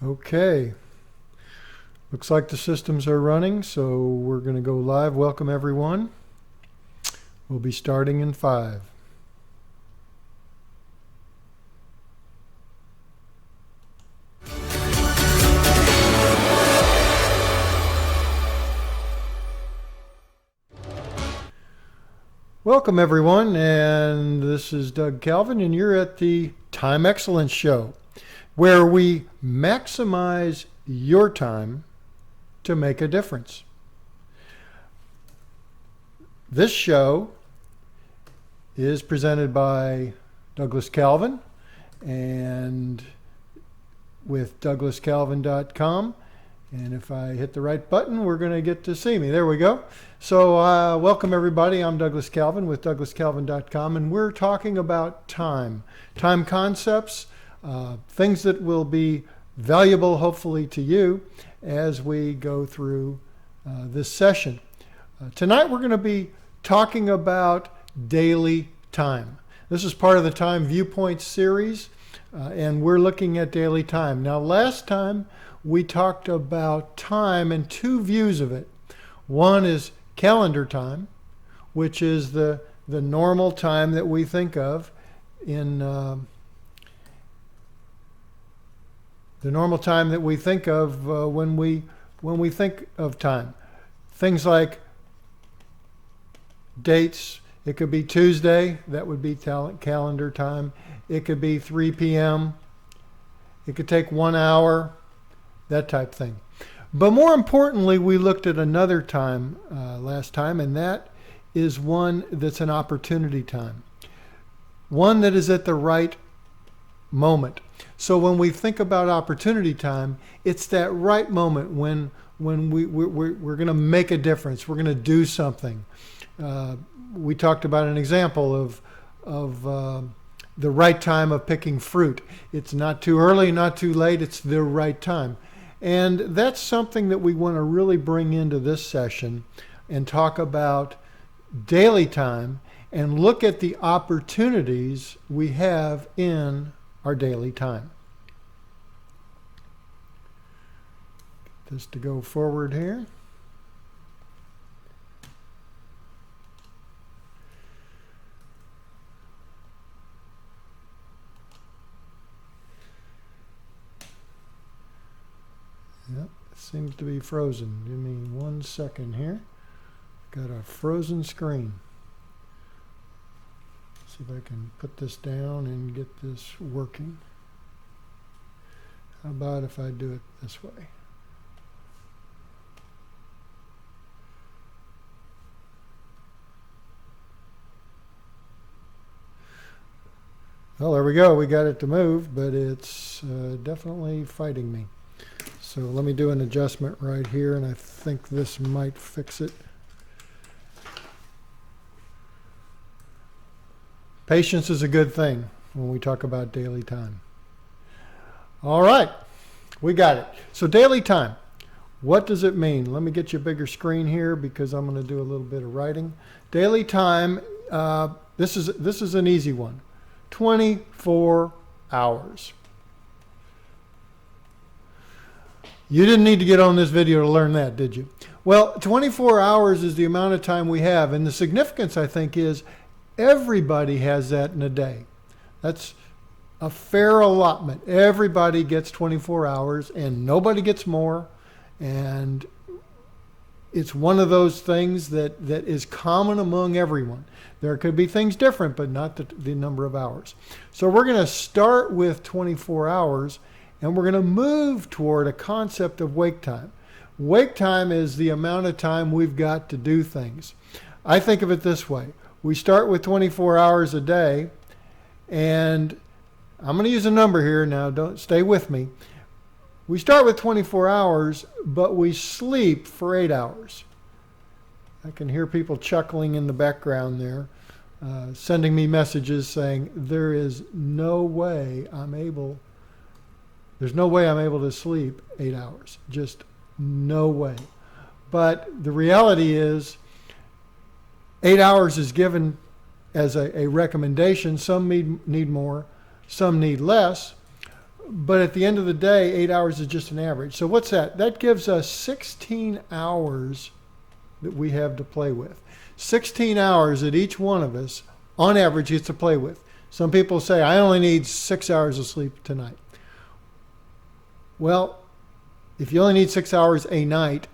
Okay, looks like the systems are running, so we're going to go live. Welcome everyone. We'll be starting in 5. Welcome everyone, and this is Doug Calvin, and you're at the Time Excellence Show, where we maximize your time to make a difference. This show is presented by Douglas Calvin and with douglascalvin.com. And if I hit the right button, we're going to get to see me. There we go. So welcome everybody. I'm Douglas Calvin with douglascalvin.com, and we're talking about time concepts, things that will be valuable hopefully to you as we go through this session. Tonight we're going to be talking about daily time. This is part of the Time Viewpoints series, and we're looking at daily time. Now last time we talked about time and 2 views of it. One is calendar time, which is the normal time that we think of in the normal time that we think of when we think of time. Things like dates. It could be Tuesday, that would be calendar time. It could be 3 p.m. It could take 1 hour, that type thing. But more importantly, we looked at another time last time, and that is one that's an opportunity time. One that is at the right moment. So when we think about opportunity time, it's that right moment when we're going to make a difference. We're going to do something. We talked about an example of the right time of picking fruit. It's not too early, not too late. It's the right time. And that's something that we want to really bring into this session and talk about daily time and look at the opportunities we have in our daily time. Get this to go forward here. Yep, it seems to be frozen. Give me 1 second here. Got a frozen screen. See if I can put this down and get this working. How about if I do it this way? Well, there we go. We got it to move, but it's definitely fighting me. So let me do an adjustment right here, and I think this might fix it. Patience is a good thing when we talk about daily time. All right, we got it. So daily time, what does it mean? Let me get you a bigger screen here because I'm going to do a little bit of writing. Daily time, this is an easy one. 24 hours. You didn't need to get on this video to learn that, did you? Well, 24 hours is the amount of time we have, and the significance, I think, is everybody has that in a day. That's a fair allotment. Everybody gets 24 hours, and nobody gets more, and it's one of those things that is common among everyone. There could be things different, but not the number of hours. So we're going to start with 24 hours, and we're going to move toward a concept of wake time. Wake time is the amount of time we've got to do things. I think of it this way. We start with 24 hours a day, and I'm going to use a number here now. Don't stay with me. We start with 24 hours, but we sleep for 8 hours. I can hear people chuckling in the background there, sending me messages saying, there's no way I'm able to sleep 8 hours. Just no way. But the reality is 8 hours is given as a recommendation. Some need more, some need less. But at the end of the day, 8 hours is just an average. So what's that? That gives us 16 hours that we have to play with. 16 hours that each one of us, on average, gets to play with. Some people say, I only need 6 hours of sleep tonight. Well, if you only need 6 hours a night,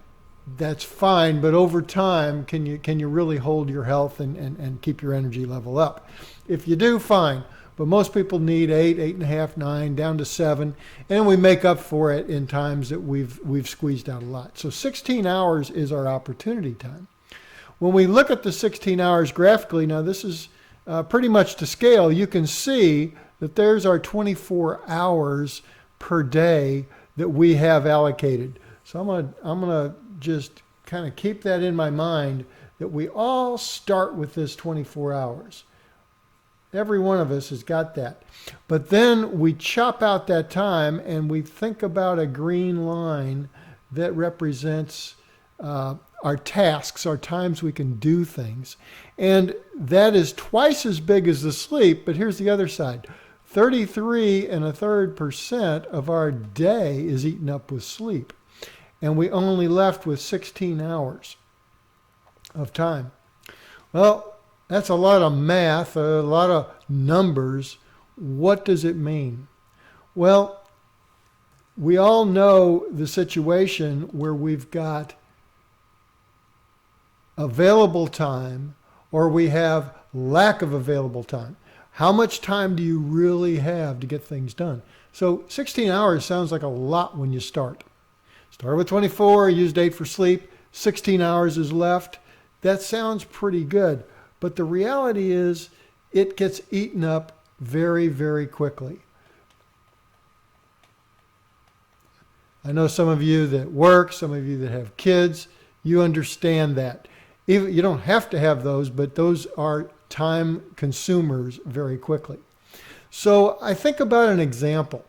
that's fine, but over time, can you really hold your health and keep your energy level up? If you do, fine. But most people need 8, 8.5, 9, down to 7, and we make up for it in times that we've squeezed out a lot. So 16 hours is our opportunity time. When we look at the 16 hours graphically, now this is pretty much to scale, you can see that there's our 24 hours per day that we have allocated. So I'm gonna just kind of keep that in my mind, that we all start with this 24 hours. Every one of us has got that. But then we chop out that time and we think about a green line that represents our tasks, our times we can do things. And that is twice as big as the sleep, but here's the other side. 33.33% of our day is eaten up with sleep. And we only left with 16 hours of time. Well, that's a lot of math, a lot of numbers. What does it mean? Well, we all know the situation where we've got available time or we have lack of available time. How much time do you really have to get things done? So 16 hours sounds like a lot when you start. Start with 24, used 8 for sleep, 16 hours is left. That sounds pretty good. But the reality is it gets eaten up very, very quickly. I know some of you that work, some of you that have kids, you understand that. Even, you don't have to have those, but those are time consumers very quickly. So I think about an example.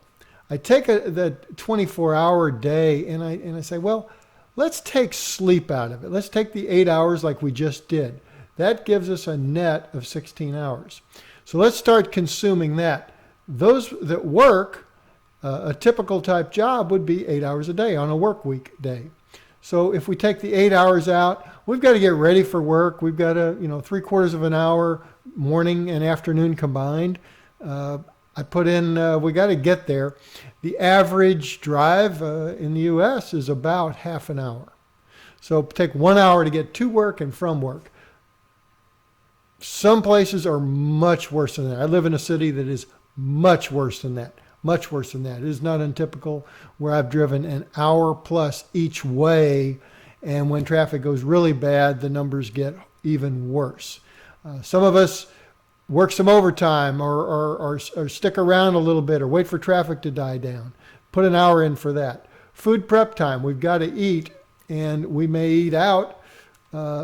I take the 24-hour day and I say, well, let's take sleep out of it. Let's take the 8 hours like we just did. That gives us a net of 16 hours. So let's start consuming that. Those that work, a typical type job would be 8 hours a day on a work week day. So if we take the 8 hours out, we've got to get ready for work. We've got to, 3/4 of an hour, morning and afternoon combined. I put in, we got to get there. The average drive in the U.S. is about half an hour. So take 1 hour to get to work and from work. Some places are much worse than that. I live in a city that is much worse than that. Much worse than that. It is not untypical where I've driven an hour plus each way, and when traffic goes really bad, the numbers get even worse. Some of us work some overtime or stick around a little bit or wait for traffic to die down. Put an hour in for that. Food prep time. We've got to eat, and we may eat out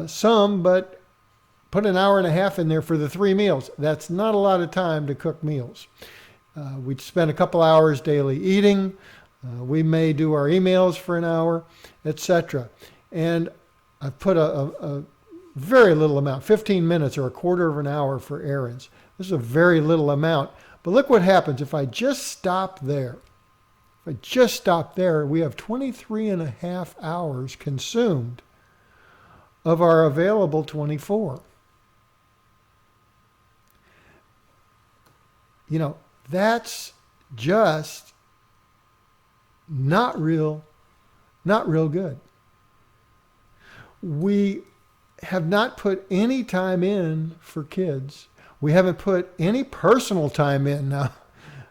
some, but put an hour and a half in there for the 3 meals. That's not a lot of time to cook meals. We spend a couple hours daily eating. We may do our emails for an hour, etc. And I put a very little amount, 15 minutes or 1/4 of an hour for errands. This is a very little amount. But look what happens if I just stop there. If I just stop there, we have 23.5 hours consumed of our available 24. That's just not real good. We have not put any time in for kids. We haven't put any personal time in. Now,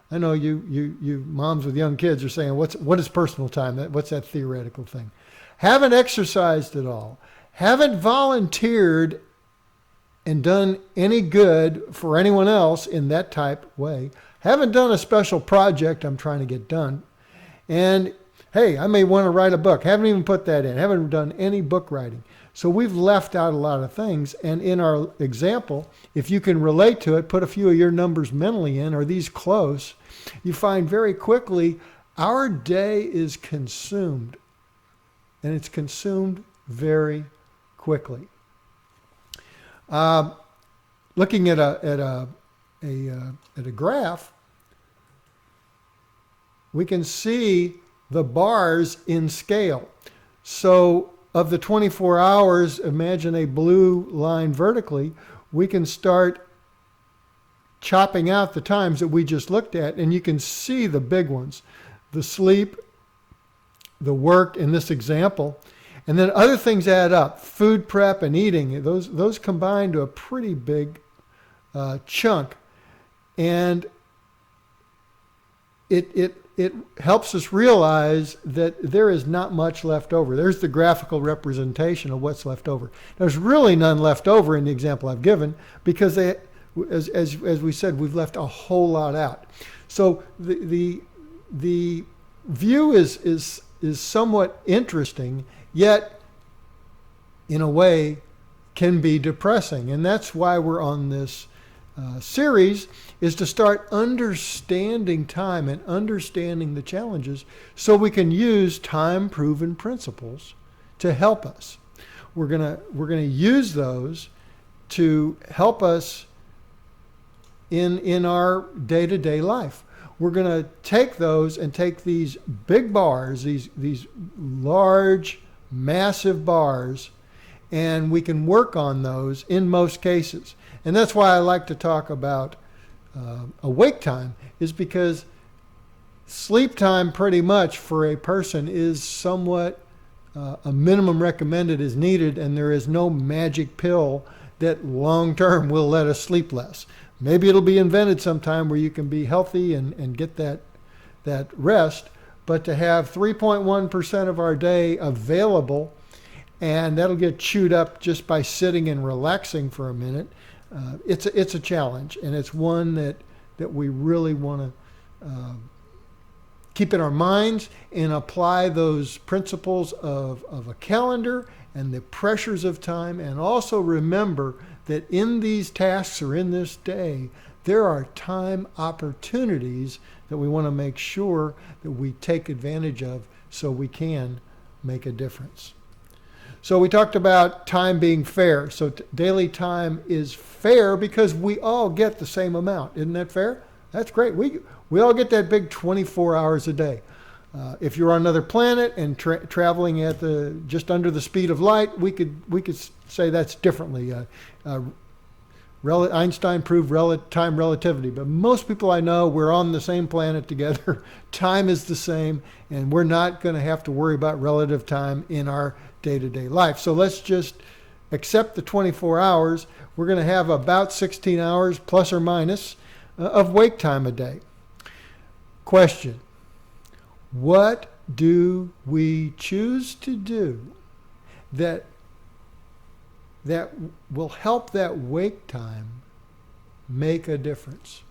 I know you moms with young kids are saying, what is personal time? What's that theoretical thing? Haven't exercised at all. Haven't volunteered and done any good for anyone else in that type way. Haven't done a special project I'm trying to get done. And hey, I may want to write a book. Haven't even put that in. Haven't done any book writing. So we've left out a lot of things. And in our example, if you can relate to it, put a few of your numbers mentally in, are these close? You find very quickly our day is consumed. And it's consumed very quickly. Looking at a graph, we can see the bars in scale. So of the 24 hours, imagine a blue line vertically, we can start chopping out the times that we just looked at, and you can see the big ones, the sleep, the work in this example, and then other things add up, food prep and eating, those combine to a pretty big chunk. And it helps us realize that there is not much left over. There's the graphical representation of what's left over. There's really none left over in the example I've given because as we said, we've left a whole lot out. So the view is somewhat interesting, yet in a way can be depressing. And that's why we're on this series, is to start understanding time and understanding the challenges so we can use time-proven principles to help us. We're gonna use those to help us in our day-to-day life. We're going to take those and take these big bars, these large, massive bars, and we can work on those in most cases. And that's why I like to talk about awake time, is because sleep time pretty much for a person is somewhat a minimum recommended is needed, and there is no magic pill that long-term will let us sleep less. Maybe it'll be invented sometime where you can be healthy and get that rest, but to have 3.1% of our day available, and that'll get chewed up just by sitting and relaxing for a minute, it's a challenge, and it's one that we really want to keep in our minds and apply those principles of a calendar and the pressures of time, and also remember that in these tasks or in this day, there are time opportunities that we want to make sure that we take advantage of so we can make a difference. So we talked about time being fair. So daily time is fair because we all get the same amount. Isn't that fair? That's great. We all get that big 24 hours a day. If you're on another planet and traveling at just under the speed of light, we could say that's differently. Einstein proved time relativity, but most people I know, we're on the same planet together. Time is the same, and we're not going to have to worry about relative time in our day-to-day life. So let's just accept the 24 hours. We're going to have about 16 hours plus or minus of wake time a day. Question: what do we choose to do that will help that wake time make a difference?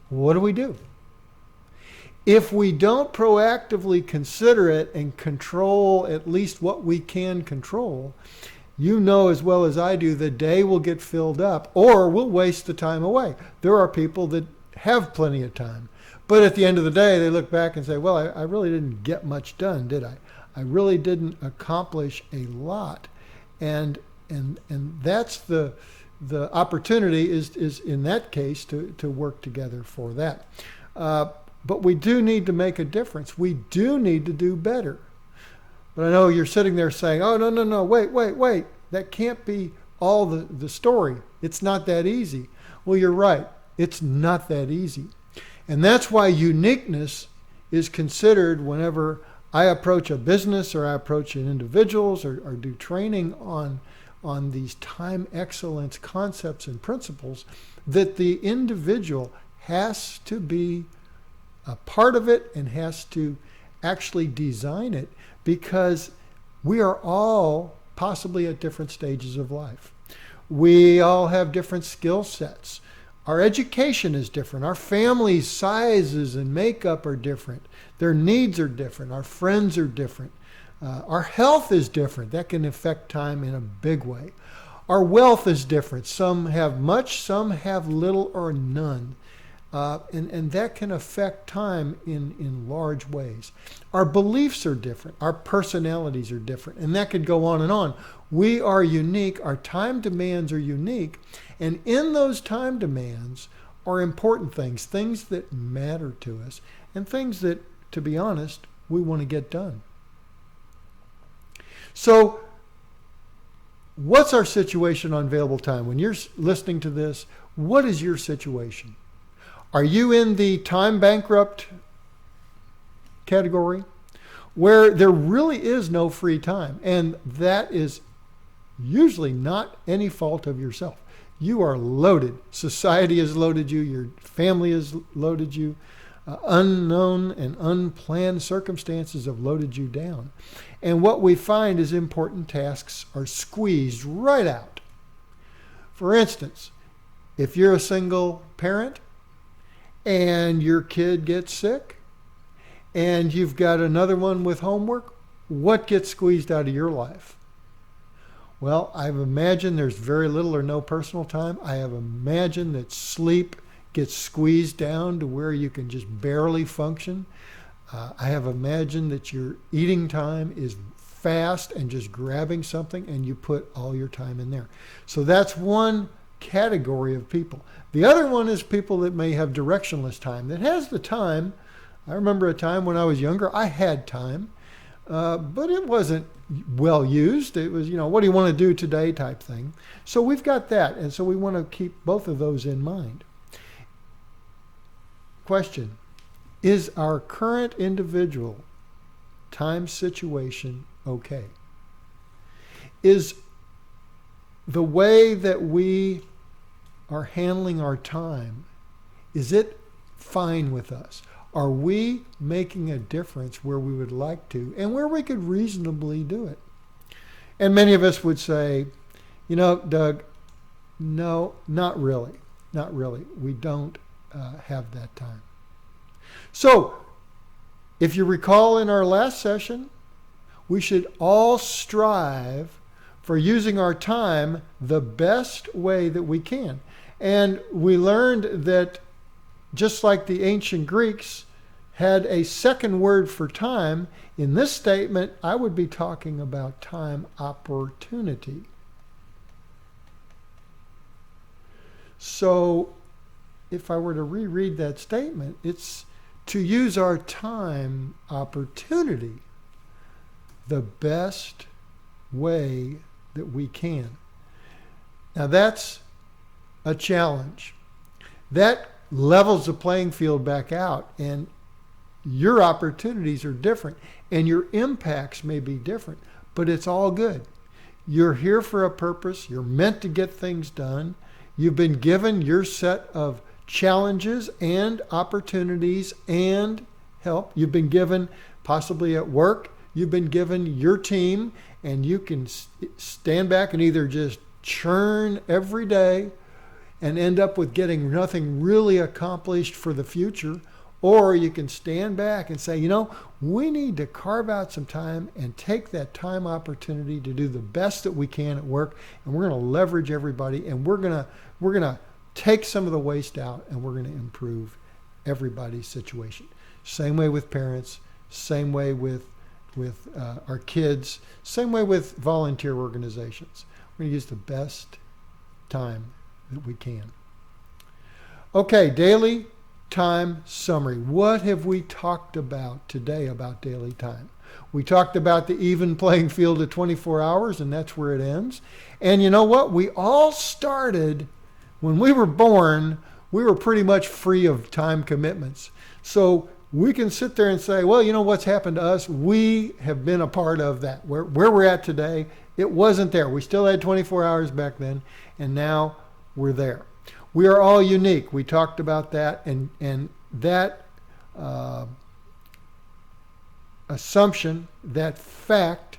What do we do? If we don't proactively consider it and control at least what we can control, you know as well as I do, the day will get filled up or we'll waste the time away. There are people that have plenty of time, but at the end of the day, they look back and say, well, I really didn't get much done, did I? I really didn't accomplish a lot. And that's the opportunity is in that case to work together for that. But we do need to make a difference. We do need to do better. But I know you're sitting there saying, oh, no, wait. That can't be all the story. It's not that easy. Well, you're right. It's not that easy. And that's why uniqueness is considered whenever I approach a business or I approach an individuals or do training on these time excellence concepts and principles, that the individual has to be a part of it and has to actually design it, because we are all possibly at different stages of life. We all have different skill sets. Our education is different. Our family sizes and makeup are different. Their needs are different. Our friends are different. Our health is different. That can affect time in a big way. Our wealth is different. Some have much, some have little or none. And that can affect time in large ways. Our beliefs are different. Our personalities are different. And that could go on and on. We are unique. Our time demands are unique. And in those time demands are important things, things that matter to us, and things that, to be honest, we want to get done. So, what's our situation on available time? When you're listening to this, what is your situation? Are you in the time bankrupt category where there really is no free time? And that is usually not any fault of yourself. You are loaded. Society has loaded you. Your family has loaded you. Unknown and unplanned circumstances have loaded you down. And what we find is important tasks are squeezed right out. For instance, if you're a single parent and your kid gets sick and you've got another one with homework, what gets squeezed out of your life? Well, I've imagined there's very little or no personal time. I have imagined that sleep gets squeezed down to where you can just barely function. I have imagined that your eating time is fast and just grabbing something, and you put all your time in there. So that's one category of people. The other one is people that may have directionless time, that has the time. I remember a time when I was younger, I had time, but it wasn't well used. It was, what do you want to do today type thing. So we've got that, and so we want to keep both of those in mind. Question: is our current individual time situation okay? Is the way that we are handling our time, is it fine with us? Are we making a difference where we would like to and where we could reasonably do it? And many of us would say, Doug, no, not really. Not really. We don't have that time. So, if you recall in our last session, we should all strive for using our time the best way that we can. And we learned that just like the ancient Greeks had a second word for time, in this statement, I would be talking about time opportunity. So, if I were to reread that statement, it's to use our time opportunity the best way that we can. Now that's a challenge. That levels the playing field back out, and your opportunities are different and your impacts may be different, but it's all good. You're here for a purpose. You're meant to get things done. You've been given your set of challenges and opportunities and help. You've been given, possibly at work, you've been given your team, and you can stand back and either just churn every day and end up with getting nothing really accomplished for the future, or you can stand back and say, we need to carve out some time and take that time opportunity to do the best that we can at work, and we're going to leverage everybody, and we're going to take some of the waste out, and we're going to improve everybody's situation. Same way with parents, same way with our kids, same way with volunteer organizations. We're going to use the best time that we can. Okay, daily time summary. What have we talked about today about daily time? We talked about the even playing field of 24 hours, and that's where it ends. And you know what? We all started, when we were born, we were pretty much free of time commitments. So we can sit there and say, well, what's happened to us? We have been a part of that. Where we're at today, it wasn't there. We still had 24 hours back then, and now we're there. We are all unique. We talked about that, and that assumption, that fact,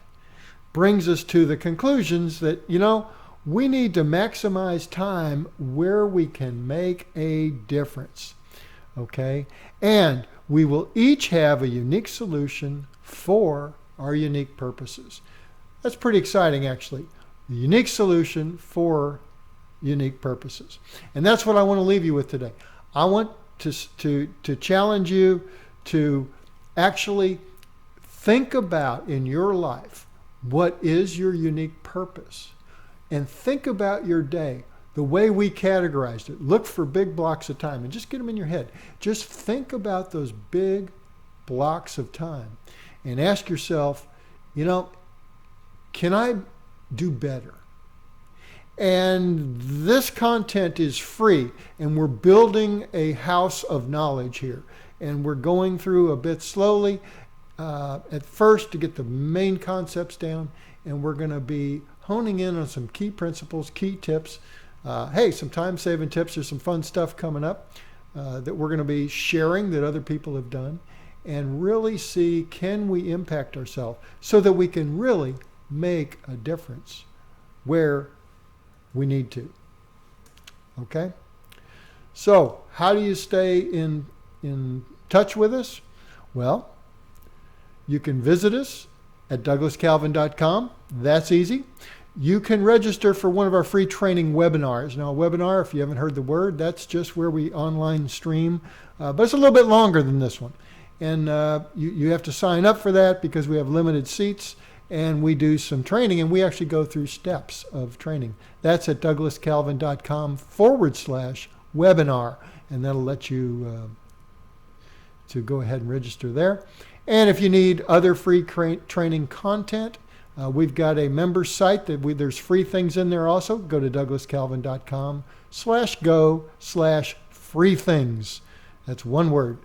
brings us to the conclusions that, we need to maximize time where we can make a difference. Okay? And we will each have a unique solution for our unique purposes. That's pretty exciting, actually. The unique solution for unique purposes. And that's what I want to leave you with today. I want to challenge you to actually think about in your life what is your unique purpose. And think about your day. the way we categorized it, look for big blocks of time and just get them in your head. Just think about those big blocks of time and ask yourself, can I do better? And this content is free, and we're building a house of knowledge here. And we're going through a bit slowly at first to get the main concepts down, and we're going to be honing in on some key principles, key tips. Some time-saving tips. There's some fun stuff coming up that we're going to be sharing that other people have done, and really see, can we impact ourselves so that we can really make a difference where we need to. Okay? So, how do you stay in touch with us? Well, you can visit us at douglascalvin.com. That's easy. You can register for one of our free training webinars. Now, a webinar, if you haven't heard the word, that's just where we online stream, but it's a little bit longer than this one. And you have to sign up for that because we have limited seats, and we do some training, and we actually go through steps of training. That's at douglascalvin.com/webinar, and that'll let you to go ahead and register there. And if you need other free training content, we've got a member site that there's free things in there also. Go to douglascalvin.com/go/free things. That's one word,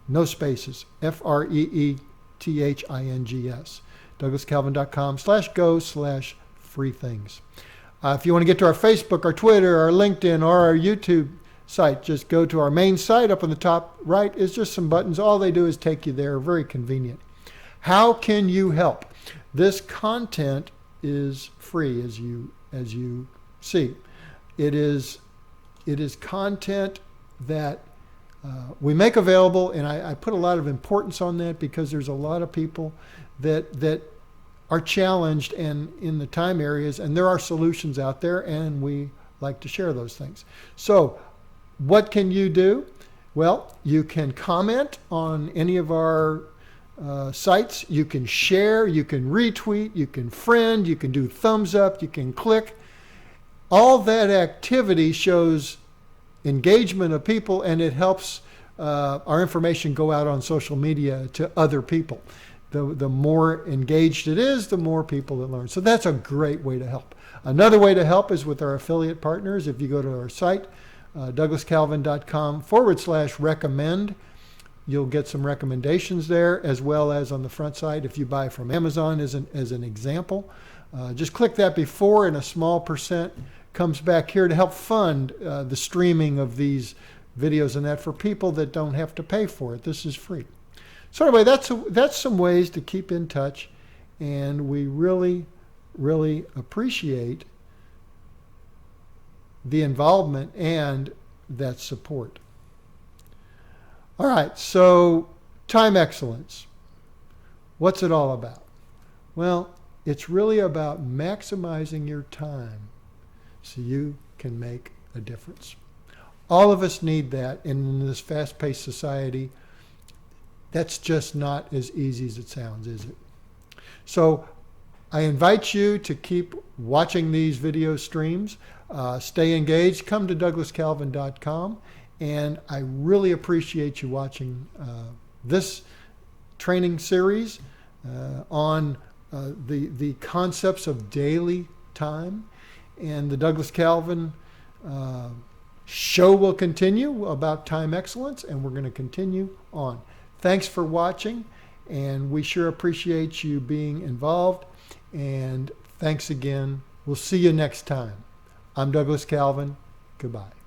no spaces, FREETHINGS. douglascalvin.com/go/free things. If you want to get to our Facebook, our Twitter, our LinkedIn, or our YouTube site, just go to our main site. Up on the top right is just some buttons. All they do is take you there. Very convenient. How can you help? This content is free, as you see. It is content that we make available, and I put a lot of importance on that because there's a lot of people that are challenged and in the time areas, and there are solutions out there, and we like to share those things. So what can you do? Well, you can comment on any of our sites. You can share, you can retweet, you can friend, you can do thumbs up, you can click. All that activity shows engagement of people, and it helps our information go out on social media to other people. The more engaged it is, the more people that learn. So that's a great way to help. Another way to help is with our affiliate partners. If you go to our site, douglascalvin.com/recommend, you'll get some recommendations there, as well as on the front side. If you buy from Amazon as an example, just click that before, and a small percent comes back here to help fund the streaming of these videos and that for people that don't have to pay for it. This is free. So anyway, that's some ways to keep in touch, and we really, really appreciate the involvement and that support. All right, so time excellence. What's it all about? Well, it's really about maximizing your time so you can make a difference. All of us need that, and in this fast-paced society, that's just not as easy as it sounds, is it? So I invite you to keep watching these video streams. Stay engaged. Come to douglascalvin.com. And I really appreciate you watching this training series on the concepts of daily time. And the Douglas Calvin show will continue about time excellence, and we're going to continue on. Thanks for watching, and we sure appreciate you being involved. And thanks again. We'll see you next time. I'm Douglas Calvin. Goodbye.